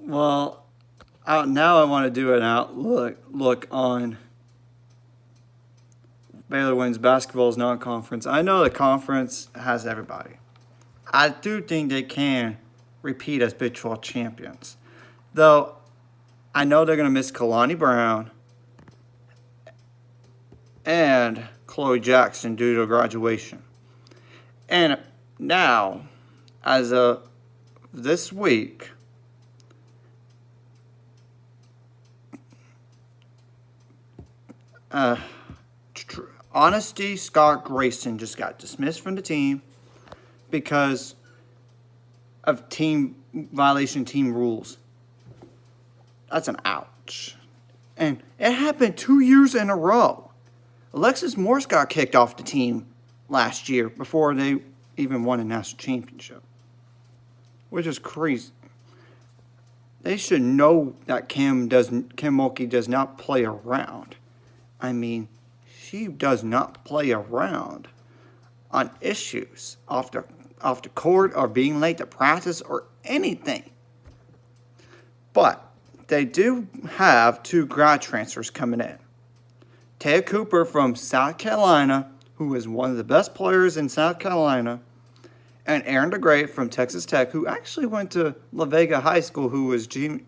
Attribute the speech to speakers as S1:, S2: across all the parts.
S1: Well, now I want to do an look on Baylor wins basketball's non-conference. I know the conference has everybody. I do think they can repeat as Big 12 champions. Though I know they're going to miss Kalani Brown and Chloe Jackson due to graduation. And now, as of this week, Honesty Scott Grayson just got dismissed from the team because of team violation team rules. That's an ouch. And it happened 2 years in a row. Alexis Morris got kicked off the team last year before they even won a national championship, which is crazy. They should know that Kim Mulkey does not play around. I mean, she does not play around on issues off the court or being late to practice or anything. But they do have 2 grad transfers coming in. Taya Cooper from South Carolina, who is one of the best players in South Carolina, and Aaron DeGray from Texas Tech, who actually went to La Vega High School, who was Juicy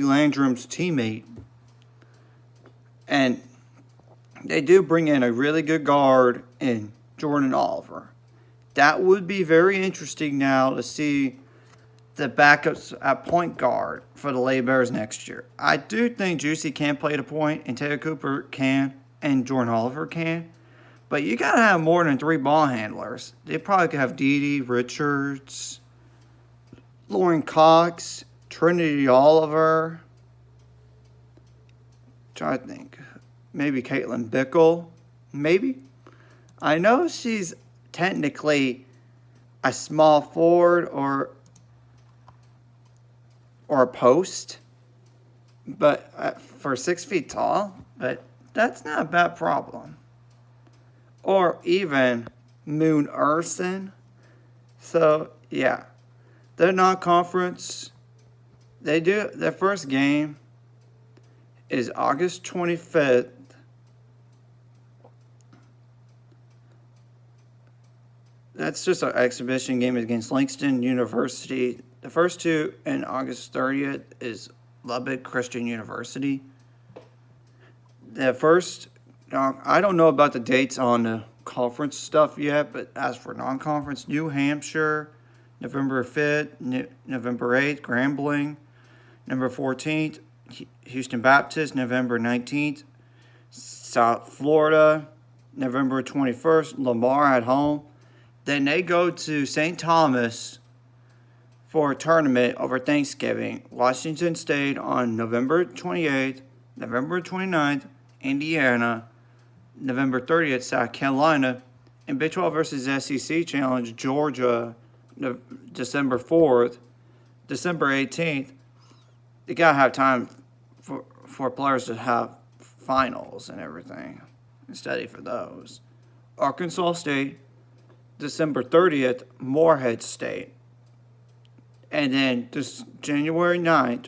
S1: Landrum's teammate. And they do bring in a really good guard in Jordan Oliver. That would be very interesting now to see the backups at point guard for the Lady Bears next year. I do think Juicy can play the point, and Taylor Cooper can, and Jordan Oliver can. But you got to have more than 3 ball handlers. They probably could have Dee Dee Richards, Lauren Cox, Trinity Oliver. Try to think. Maybe Caitlin Bickle. Maybe. I know she's technically a small forward or a post, but for 6 feet tall. But that's not a bad problem. Or even Moon Urson. So, yeah. Their non-conference, they do, their first game is August 25th. That's just an exhibition game against Langston University. The first 2 in August 30th is Lubbock Christian University. The first, I don't know about the dates on the conference stuff yet, but as for non-conference, New Hampshire, November 5th, November 8th, Grambling, November 14th, Houston Baptist, November 19th, South Florida, November 21st, Lamar at home. Then they go to St. Thomas for a tournament over Thanksgiving. Washington State on November 28th, November 29th, Indiana, November 30th, South Carolina, and Big 12 versus SEC Challenge, Georgia, December 4th, December 18th. You got to have time for players to have finals and everything and study for those. Arkansas State, December 30th, Morehead State. And then this January 9th,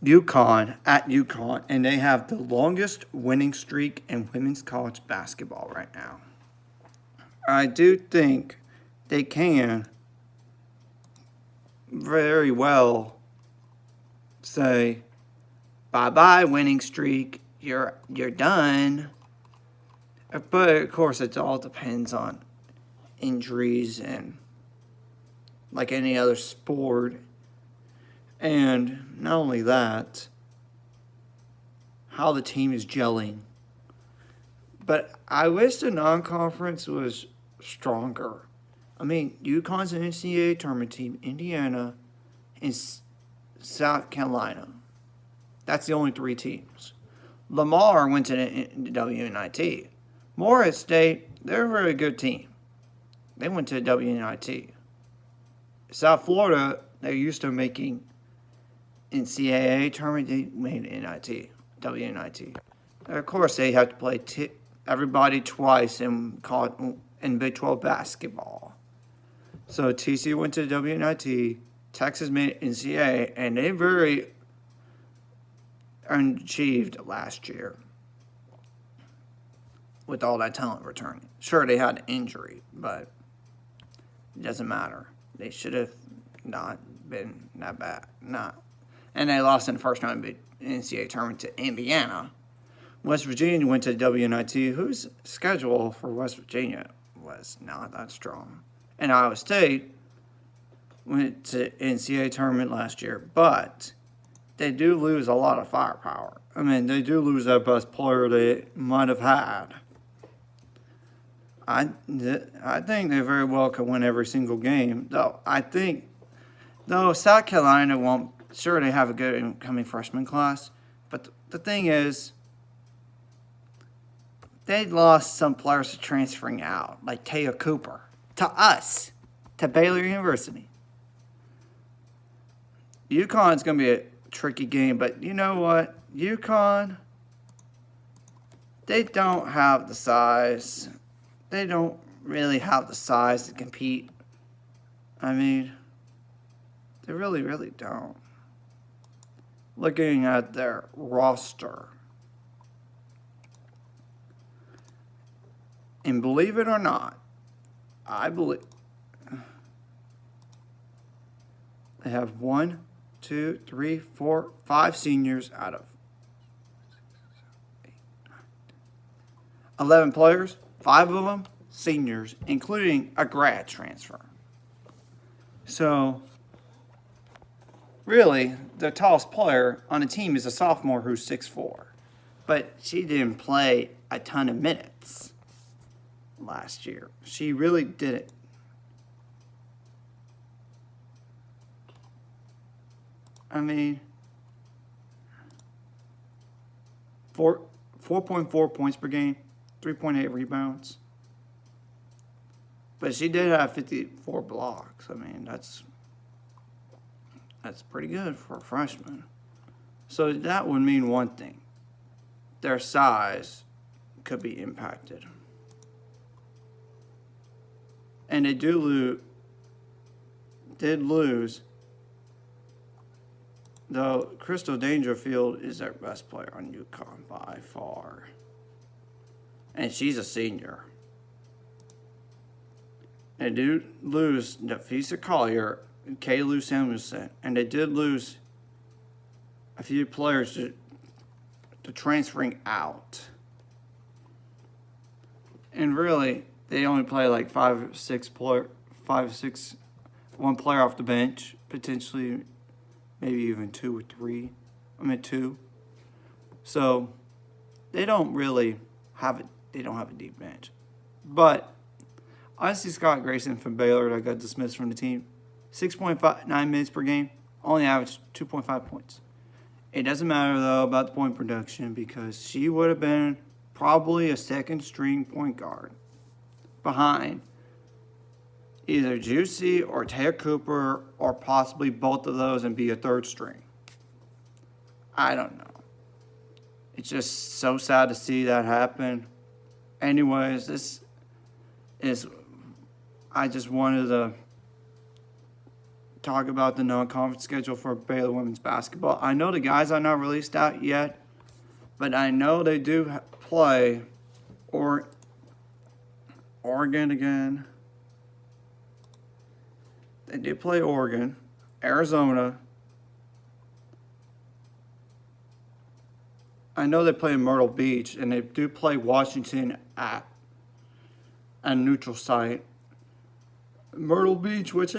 S1: UConn at UConn. And they have the longest winning streak in women's college basketball right now. I do think they can very well say, bye-bye, winning streak. You're done. But, of course, it all depends on injuries and like any other sport. And not only that, how the team is gelling. But I wish the non-conference was stronger. I mean, UConn's an NCAA tournament team, Indiana, and South Carolina. That's the only 3 teams. Lamar went to the WNIT. Morehead State, they're a very good team. They went to the WNIT. South Florida, they're used to making NCAA tournament. They made NIT, WNIT. Of course, they have to play everybody twice in Big 12 basketball. So TCU went to WNIT, Texas made NCAA, and they very achieved last year with all that talent returning. Sure, they had an injury, but it doesn't matter. They should have not been that bad. Not, and they lost in the first round of the NCAA tournament to Indiana. West Virginia went to WNIT, whose schedule for West Virginia was not that strong. And Iowa State went to NCAA tournament last year, but they do lose a lot of firepower. I mean, they do lose that best player they might have had. I think they very well could win every single game, though. Though South Carolina won't. Sure, they have a good incoming freshman class, but the thing is, they lost some players to transferring out, like Taya Cooper, to us, to Baylor University. UConn's going to be a tricky game, but you know what? UConn, they don't have the size. They don't really have the size to compete. I mean, they really, really don't. Looking at their roster, and believe it or not, I believe they have 1, 2, 3, 4, 5 seniors out of 11 players. 5 of them seniors, including a grad transfer. So, really, the tallest player on the team is a sophomore who's 6'4". But she didn't play a ton of minutes last year. She really didn't. I mean, 4.4 points per game, 3.8 rebounds. But she did have 54 blocks. I mean, that's pretty good for a freshman. So that would mean one thing. Their size could be impacted. And they did lose, though Crystal Dangerfield is their best player on UConn by far. And she's a senior. They did lose Nafisa Collier and Kaylou Samuelson. And they did lose a few players to transferring out. And really, they only play like 5 or 6 one player off the bench, potentially maybe even 2 or 3. 2. So they don't really have it. They don't have a deep bench. But I see Scott Grayson from Baylor that got dismissed from the team. 6.9 minutes per game, only averaged 2.5 points. It doesn't matter, though, about the point production because she would have been probably a second-string point guard behind either Juicy or Taya Cooper or possibly both of those and be a third string. I don't know. It's just so sad to see that happen. Anyways, I just wanted to talk about the non-conference schedule for Baylor women's basketball. I know the guys are not released out yet, but I know they do play Oregon again. They do play Oregon, Arizona. I know they play Myrtle Beach, and they do play Washington at a neutral site. Myrtle Beach, which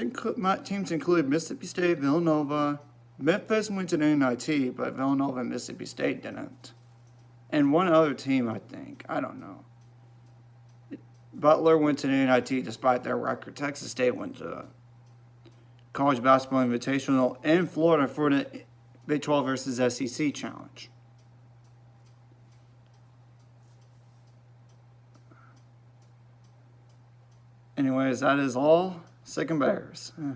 S1: teams include Mississippi State, Villanova. Memphis went to the NIT, but Villanova and Mississippi State didn't. And one other team, I think. I don't know. Butler went to the NIT despite their record. Texas State went to the College Basketball Invitational in Florida for the Big 12 versus SEC Challenge. Anyways, that is all. Sick and Bears.